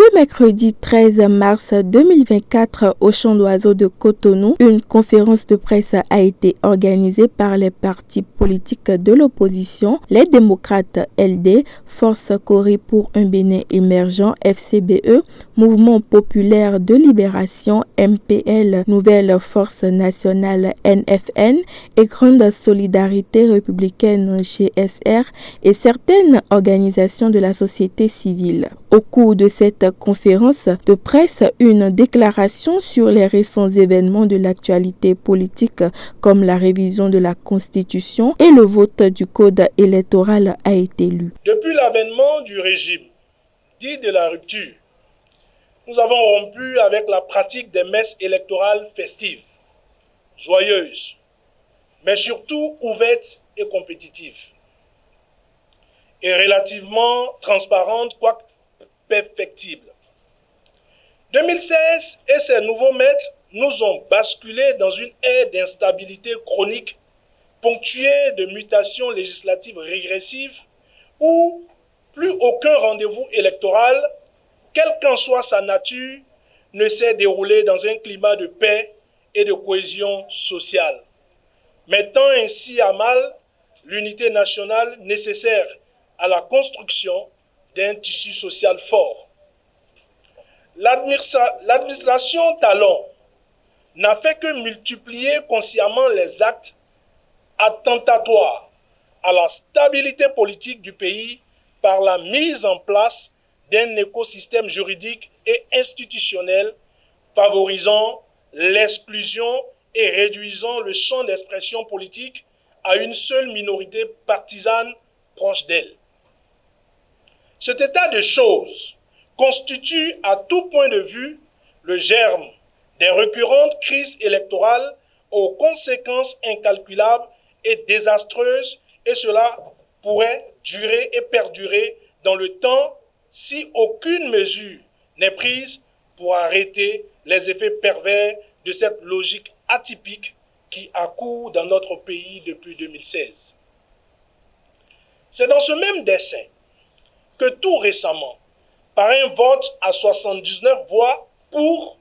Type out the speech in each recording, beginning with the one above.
Ce mercredi 13 mars 2024, au Champ d'Oiseaux de Cotonou, une conférence de presse a été organisée par les partis politiques de l'opposition, les démocrates LD, Force Cori pour un Bénin émergent FCBE, Mouvement populaire de libération MPL, Nouvelle Force nationale NFN et Grande solidarité républicaine GSR et certaines organisations de la société civile. Au cours de cette conférence de presse, une déclaration sur les récents événements de l'actualité politique comme la révision de la Constitution et le vote du code électoral a été lue. Depuis l'avènement du régime dit de la rupture, nous avons rompu avec la pratique des messes électorales festives, joyeuses, mais surtout ouvertes et compétitives, et relativement transparentes, quoique perfectibles. 2016 et ses nouveaux maîtres nous ont basculé dans une ère d'instabilité chronique, ponctuée de mutations législatives régressives, où plus aucun rendez-vous électoral, quelle qu'en soit sa nature, ne s'est déroulé dans un climat de paix et de cohésion sociale, mettant ainsi à mal l'unité nationale nécessaire à la construction d'un tissu social fort. L'administration Talon n'a fait que multiplier consciemment les actes attentatoires à la stabilité politique du pays par la mise en place d'un écosystème juridique et institutionnel favorisant l'exclusion et réduisant le champ d'expression politique à une seule minorité partisane proche d'elle. Cet état de choses constitue à tout point de vue le germe des récurrentes crises électorales aux conséquences incalculables et désastreuses, et cela pourrait durer et perdurer dans le temps si aucune mesure n'est prise pour arrêter les effets pervers de cette logique atypique qui accourt dans notre pays depuis 2016. C'est dans ce même dessein que tout récemment, par un vote à 79 voix pour,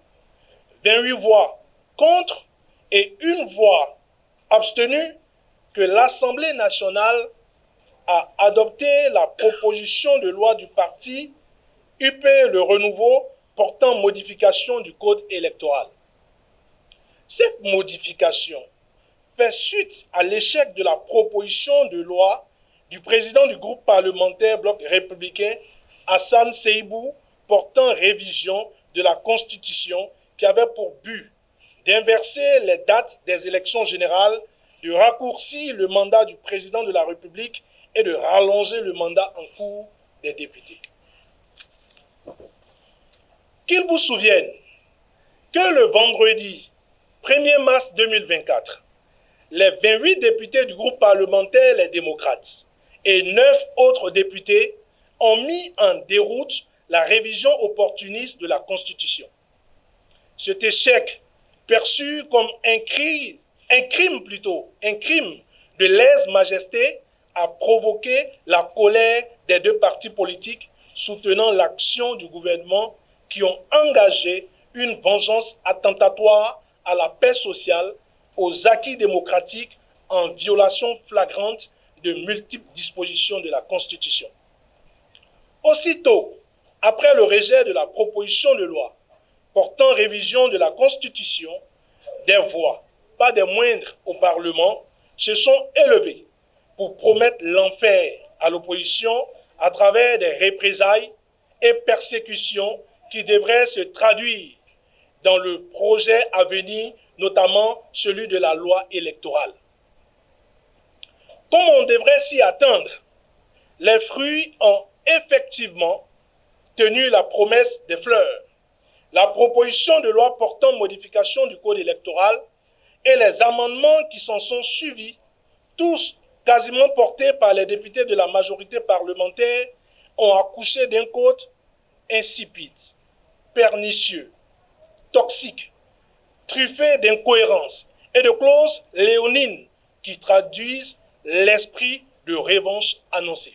28 voix contre et une voix abstenue, que l'Assemblée nationale a adopté la proposition de loi du parti UP Le Renouveau portant modification du code électoral. Cette modification fait suite à l'échec de la proposition de loi du président du groupe parlementaire Bloc républicain Hassan Seibou portant révision de la Constitution qui avait pour but d'inverser les dates des élections générales, de raccourcir le mandat du président de la République et de rallonger le mandat en cours des députés. Qu'il vous souvienne que le vendredi 1er mars 2024, les 28 députés du groupe parlementaire Les Démocrates et 9 autres députés ont mis en déroute la révision opportuniste de la Constitution. Cet échec, perçu comme un crime de lèse-majesté, a provoqué la colère des deux partis politiques soutenant l'action du gouvernement qui ont engagé une vengeance attentatoire à la paix sociale, aux acquis démocratiques en violation flagrante de multiples dispositions de la Constitution. Aussitôt, après le rejet de la proposition de loi portant révision de la Constitution, des voix, pas des moindres au Parlement, se sont élevées pour promettre l'enfer à l'opposition à travers des représailles et persécutions qui devraient se traduire dans le projet à venir, notamment celui de la loi électorale. Comme on devrait s'y attendre, les fruits ont effectivement tenu la promesse des fleurs. La proposition de loi portant modification du code électoral et les amendements qui s'en sont suivis, tous quasiment portés par les députés de la majorité parlementaire, ont accouché d'un code insipide, pernicieux, toxique, truffé d'incohérences et de clauses léonines qui traduisent l'esprit de revanche annoncé.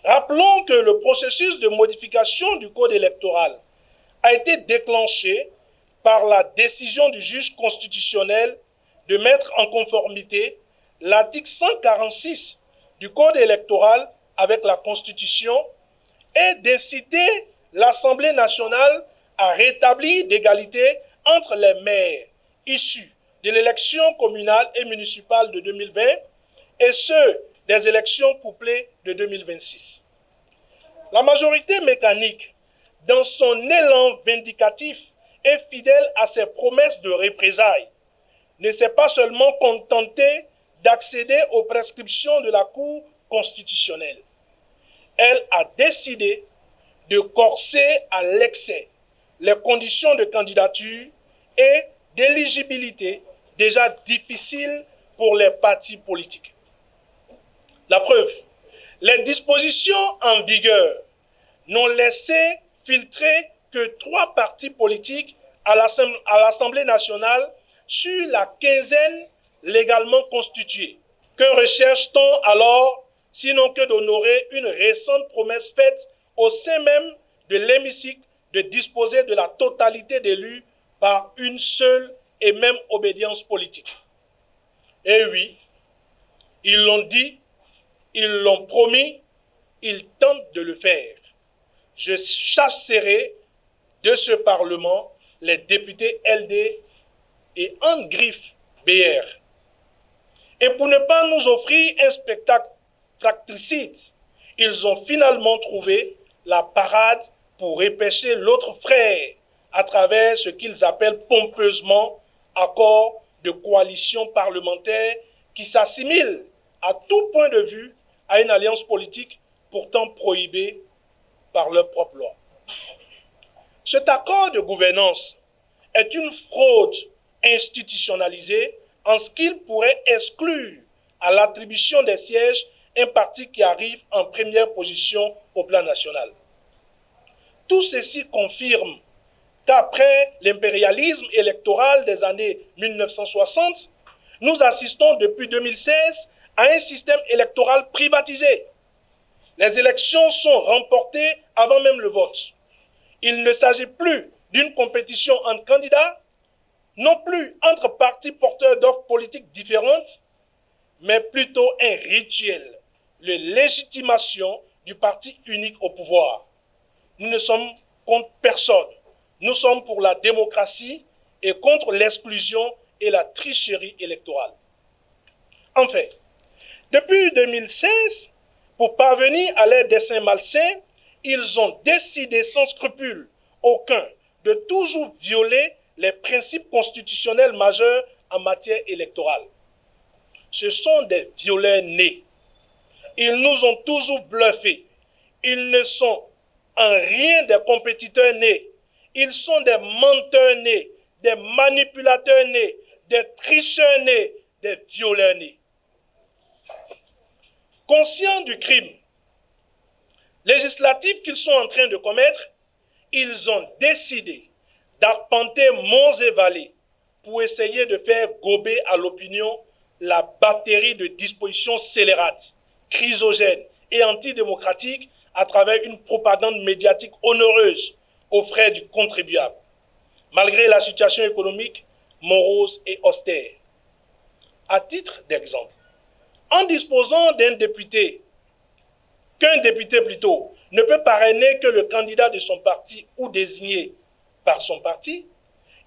Rappelons que le processus de modification du code électoral a été déclenché par la décision du juge constitutionnel de mettre en conformité l'article 146 du code électoral avec la Constitution et d'inciter l'Assemblée nationale à rétablir l'égalité entre les maires issus de l'élection communale et municipale de 2020 et ceux des élections couplées de 2026. La majorité mécanique, dans son élan vindicatif et fidèle à ses promesses de représailles, ne s'est pas seulement contentée d'accéder aux prescriptions de la Cour constitutionnelle. Elle a décidé de corser à l'excès les conditions de candidature et d'éligibilité déjà difficiles pour les partis politiques. La preuve, les dispositions en vigueur n'ont laissé filtrer que 3 partis politiques à l'Assemblée nationale sur la quinzaine légalement constituée. Que recherche-t-on alors, sinon que d'honorer une récente promesse faite au sein même de l'hémicycle de disposer de la totalité d'élus par une seule et même obédience politique? Et oui, ils l'ont dit, ils l'ont promis, ils tentent de le faire. Je chasserai de ce Parlement les députés LD et en griffe BR. Et pour ne pas nous offrir un spectacle fratricide, ils ont finalement trouvé la parade pour repêcher l'autre frère à travers ce qu'ils appellent pompeusement accord de coalition parlementaire qui s'assimile à tout point de vue à une alliance politique pourtant prohibée par leur propre loi. Cet accord de gouvernance est une fraude institutionnalisée en ce qu'il pourrait exclure à l'attribution des sièges un parti qui arrive en première position au plan national. Tout ceci confirme qu'après l'impérialisme électoral des années 1960, nous assistons depuis 2016 à un système électoral privatisé. Les élections sont remportées avant même le vote. Il ne s'agit plus d'une compétition entre candidats, non plus entre partis porteurs d'offres politiques différentes, mais plutôt un rituel, de légitimation du parti unique au pouvoir. Nous ne sommes contre personne. Nous sommes pour la démocratie et contre l'exclusion et la tricherie électorale. Enfin, depuis 2016, pour parvenir à leurs desseins malsains, ils ont décidé sans scrupule aucun de toujours violer les principes constitutionnels majeurs en matière électorale. Ce sont des violeurs nés. Ils nous ont toujours bluffés. Ils ne sont en rien des compétiteurs nés. Ils sont des menteurs nés, des manipulateurs nés, des tricheurs nés, des violeurs nés. Conscients du crime législatif qu'ils sont en train de commettre, ils ont décidé d'arpenter monts et vallées pour essayer de faire gober à l'opinion la batterie de dispositions scélérates, chrysogènes et antidémocratiques à travers une propagande médiatique onéreuse aux frais du contribuable, malgré la situation économique morose et austère. À titre d'exemple, en disposant qu'un député plutôt ne peut parrainer que le candidat de son parti ou désigné par son parti,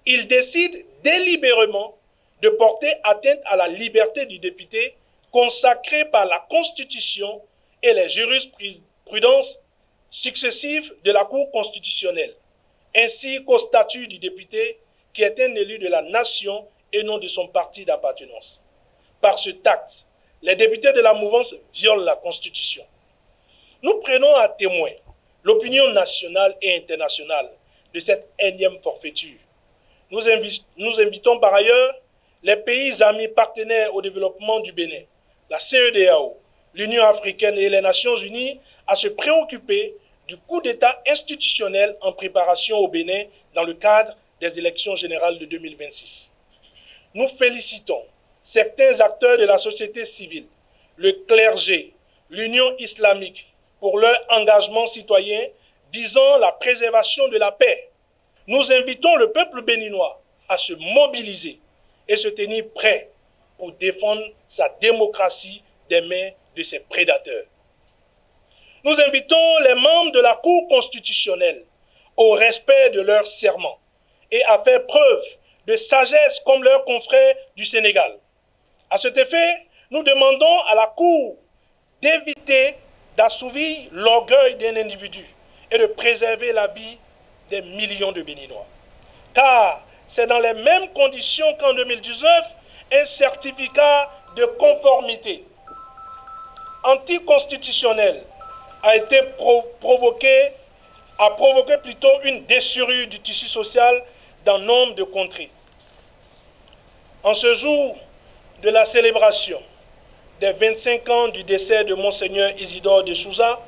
il décide délibérément de porter atteinte à la liberté du député consacrée par la Constitution et les jurisprudences successives de la Cour constitutionnelle, ainsi qu'au statut du député qui est un élu de la nation et non de son parti d'appartenance. Par ce acte, les députés de la mouvance violent la Constitution. Nous prenons à témoin l'opinion nationale et internationale de cette énième forfaiture. Nous invitons par ailleurs les pays amis partenaires au développement du Bénin, la CEDEAO, l'Union africaine et les Nations unies à se préoccuper du coup d'État institutionnel en préparation au Bénin dans le cadre des élections générales de 2026. Nous félicitons certains acteurs de la société civile, le clergé, l'Union islamique, pour leur engagement citoyen visant la préservation de la paix. Nous invitons le peuple béninois à se mobiliser et se tenir prêt pour défendre sa démocratie des mains de ses prédateurs. Nous invitons les membres de la Cour constitutionnelle au respect de leur serment et à faire preuve de sagesse comme leurs confrères du Sénégal. À cet effet, nous demandons à la Cour d'éviter d'assouvir l'orgueil d'un individu et de préserver la vie des millions de Béninois. Car c'est dans les mêmes conditions qu'en 2019, un certificat de conformité anticonstitutionnel a provoqué plutôt une déchirure du tissu social dans nombre de contrées. En ce jour de la célébration des 25 ans du décès de Monseigneur Isidore de Souza,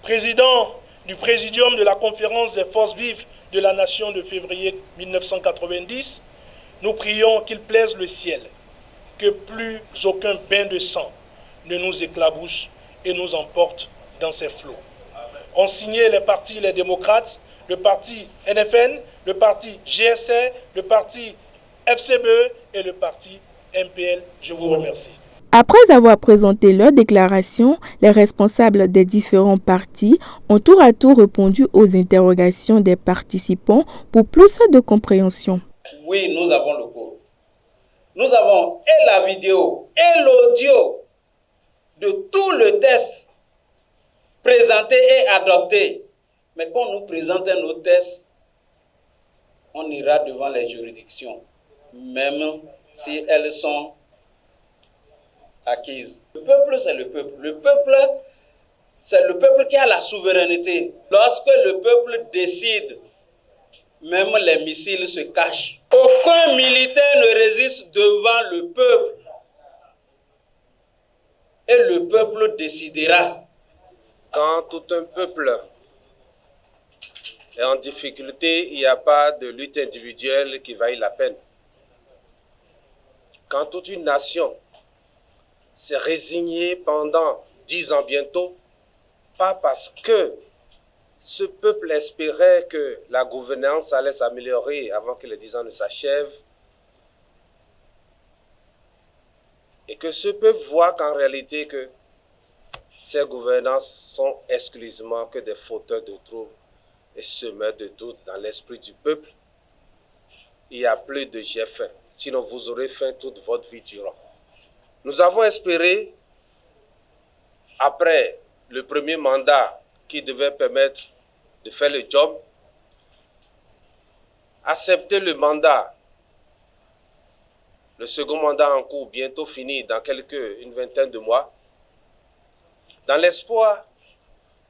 président du Présidium de la Conférence des Forces vives de la Nation de février 1990, nous prions qu'il plaise le ciel, que plus aucun bain de sang ne nous éclabousse et nous emporte dans ses flots. Ont signé les partis Les Démocrates, le parti NFN, le parti GSR, le parti FCBE et le parti MPL. Je vous remercie. Après avoir présenté leur déclaration, les responsables des différents partis ont tour à tour répondu aux interrogations des participants pour plus de compréhension. Oui, nous avons le cours. Nous avons et la vidéo et l'audio de tout le test présenté et adopté. Mais quand on nous présente nos tests, on ira devant les juridictions, même si elles sont acquises. Le peuple, c'est le peuple. Le peuple, c'est le peuple qui a la souveraineté. Lorsque le peuple décide, même les missiles se cachent. Aucun militaire ne résiste devant le peuple. Et le peuple décidera. Quand tout un peuple est en difficulté, il n'y a pas de lutte individuelle qui vaille la peine. Quand toute une nation s'est résignée pendant 10 ans bientôt, pas parce que ce peuple espérait que la gouvernance allait s'améliorer avant que les 10 ans ne s'achèvent, et que ce peuple voit qu'en réalité que ces gouvernances sont exclusivement que des fauteurs de troubles et semeurs de doutes dans l'esprit du peuple, il n'y a plus de j'ai faim, sinon vous aurez faim toute votre vie durant. Nous avons espéré, après le premier mandat qui devait permettre de faire le job, accepter le mandat, le second mandat en cours, bientôt fini dans une vingtaine de mois, dans l'espoir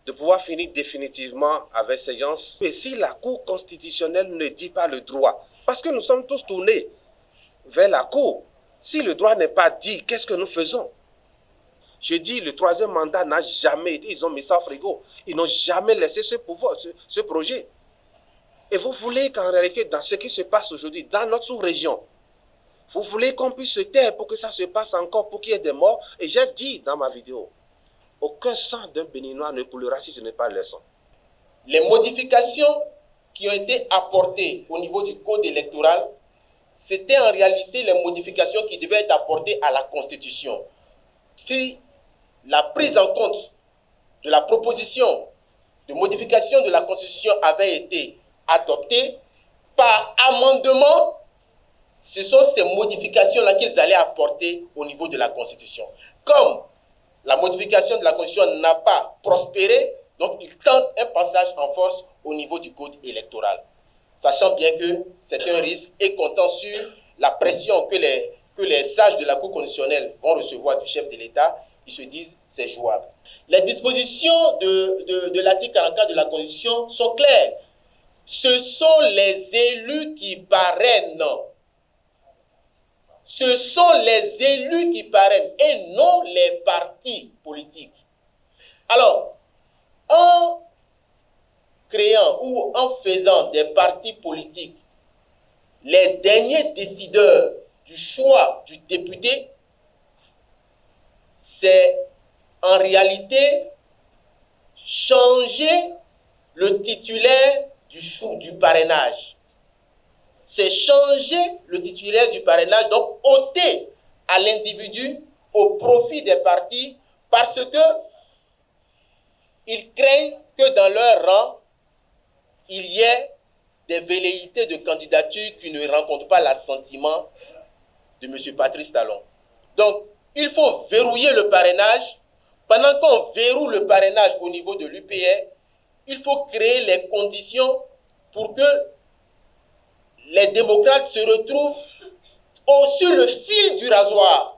de pouvoir finir définitivement avec ces gens. Mais si la Cour constitutionnelle ne dit pas le droit, parce que nous sommes tous tournés vers la Cour, si le droit n'est pas dit, qu'est-ce que nous faisons? Je dis, le troisième mandat n'a jamais été, ils ont mis ça au frigo. Ils n'ont jamais laissé ce projet. Et vous voulez qu'en réalité, dans ce qui se passe aujourd'hui, dans notre sous-région, vous voulez qu'on puisse se taire pour que ça se passe encore, pour qu'il y ait des morts? Et j'ai dit dans ma vidéo, aucun sang d'un Béninois ne coulera si ce n'est pas le sang. Les modifications qui ont été apportées au niveau du code électoral, c'était en réalité les modifications qui devaient être apportées à la Constitution. Si la prise en compte de la proposition de modification de la Constitution avait été adoptée par amendement, ce sont ces modifications-là qu'ils allaient apporter au niveau de la Constitution. Comme la modification de la Constitution n'a pas prospéré, donc ils tentent un passage en force au niveau du code électoral. Sachant bien que c'est un risque et comptant sur la pression que les sages de la Cour constitutionnelle vont recevoir du chef de l'État, ils se disent c'est jouable. Les dispositions de l'article 44 de la Constitution sont claires. Ce sont les élus qui parrainent. Ce sont les élus qui parrainent et non les partis politiques. Alors, en créant ou en faisant des partis politiques les derniers décideurs du choix du député, c'est en réalité changer le titulaire du parrainage. C'est changer le titulaire du parrainage, donc ôter à l'individu au profit des partis parce que ils craignent que dans leur rang, il y ait des velléités de candidature qui ne rencontrent pas l'assentiment de M. Patrice Talon. Donc, il faut verrouiller le parrainage. Pendant qu'on verrouille le parrainage au niveau de l'UPR, il faut créer les conditions pour que les démocrates se retrouvent sur le fil du rasoir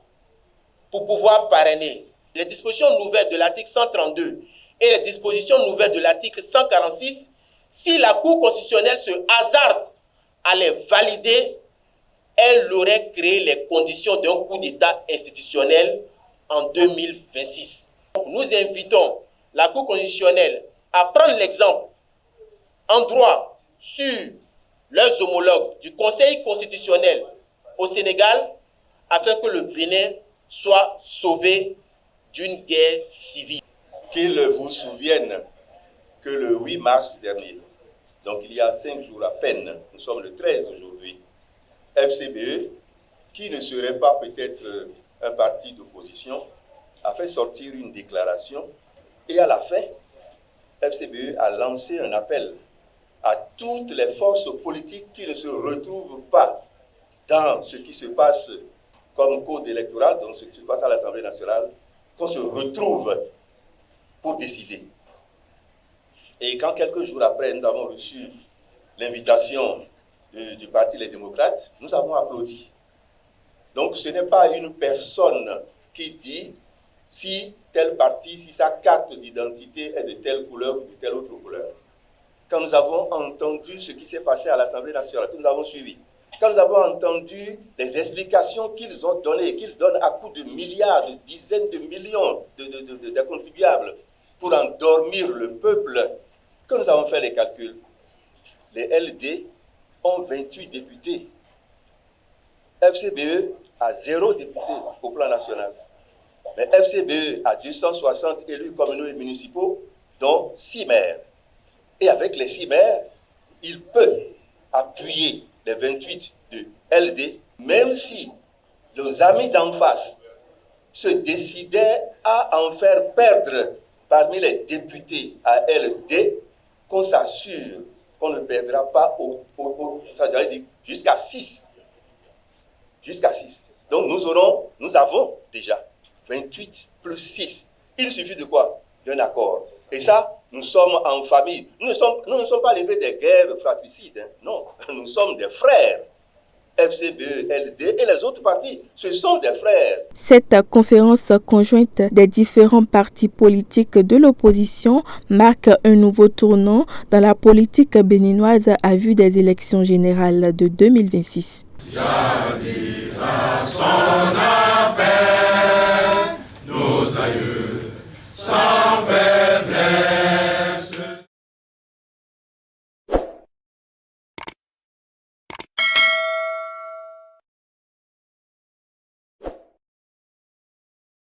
pour pouvoir parrainer. Les dispositions nouvelles de l'article 132 et les dispositions nouvelles de l'article 146, si la Cour constitutionnelle se hasarde à les valider, elle aurait créé les conditions d'un coup d'État institutionnel en 2026. Nous invitons la Cour constitutionnelle à prendre l'exemple en droit sur leurs homologues du Conseil constitutionnel au Sénégal afin que le Bénin soit sauvé d'une guerre civile. Qu'il vous souvienne que le 8 mars dernier, donc il y a 5 jours à peine, nous sommes le 13 aujourd'hui, FCBE, qui ne serait pas peut-être un parti d'opposition, a fait sortir une déclaration et à la fin, FCBE a lancé un appel à toutes les forces politiques qui ne se retrouvent pas dans ce qui se passe comme code électoral, donc ce qui se passe à l'Assemblée nationale, qu'on se retrouve pour décider. Et quand quelques jours après, nous avons reçu l'invitation du parti Les Démocrates, nous avons applaudi. Donc ce n'est pas une personne qui dit si tel parti, si sa carte d'identité est de telle couleur ou de telle autre couleur. Quand nous avons entendu ce qui s'est passé à l'Assemblée nationale, que nous avons suivi, quand nous avons entendu les explications qu'ils ont données, qu'ils donnent à coups de milliards, de dizaines de millions de contribuables pour endormir le peuple, que nous avons fait les calculs, les LD ont 28 députés. FCBE a 0 député au plan national. Mais FCBE a 260 élus communaux et municipaux, dont 6 maires. Et avec les 6 maires, il peut appuyer les 28 de LD, même si nos amis d'en face se décidaient à en faire perdre parmi les députés à LD, qu'on s'assure qu'on ne perdra pas jusqu'à 6. Jusqu'à 6. Donc nous avons déjà 28 plus 6. Il suffit de quoi? D'un accord. Et ça, nous sommes en famille. Nous ne sommes pas levés des guerres fratricides. Hein. Non, nous sommes des frères. FCBE, LD et les autres partis, ce sont des frères. Cette conférence conjointe des différents partis politiques de l'opposition marque un nouveau tournant dans la politique béninoise à vue des élections générales de 2026.